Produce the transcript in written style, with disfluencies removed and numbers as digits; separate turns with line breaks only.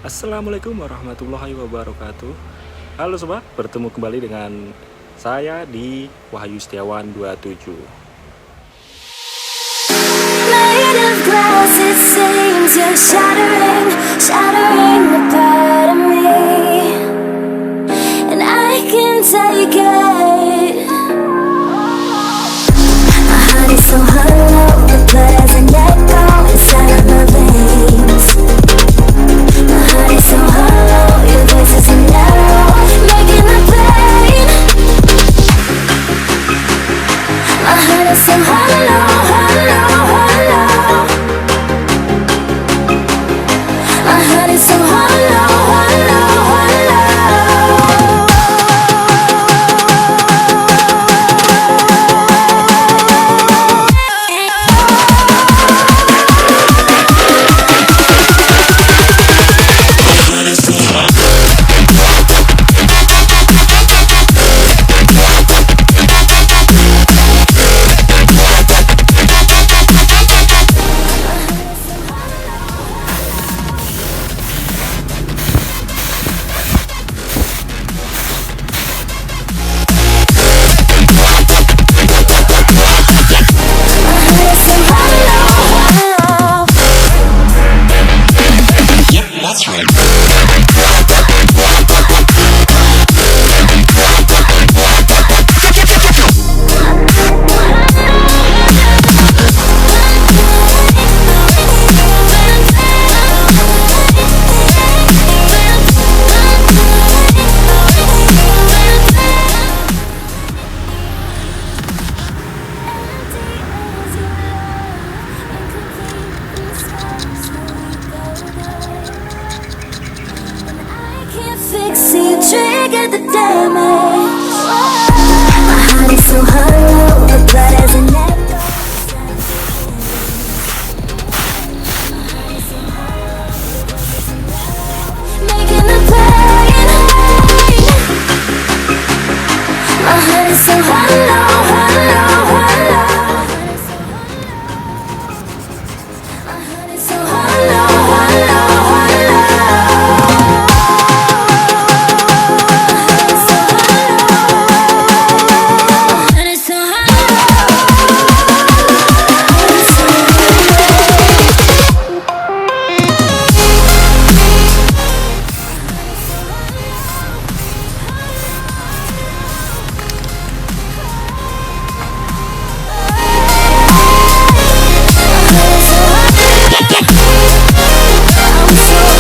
Assalamualaikum warahmatullahi wabarakatuh. Halo sobat, bertemu kembali dengan saya di Wahyu Setiawan 27.
Made of glass, it seems you're shattering the part of me, and I can take it. My heart is so hollow, the blood has an echo inside of my veins. My heart is so hollow, your voice is an arrow, making the pain. My heart is so hollow, hollow, hollow. My heart is so hollow, hollow, hollow. Trigger the damage. My heart is so hollow, the blood has an echo. Making the pain. My heart is so hollow, hollow, hollow. My heart is so hollow, hollow, hollow. I'm so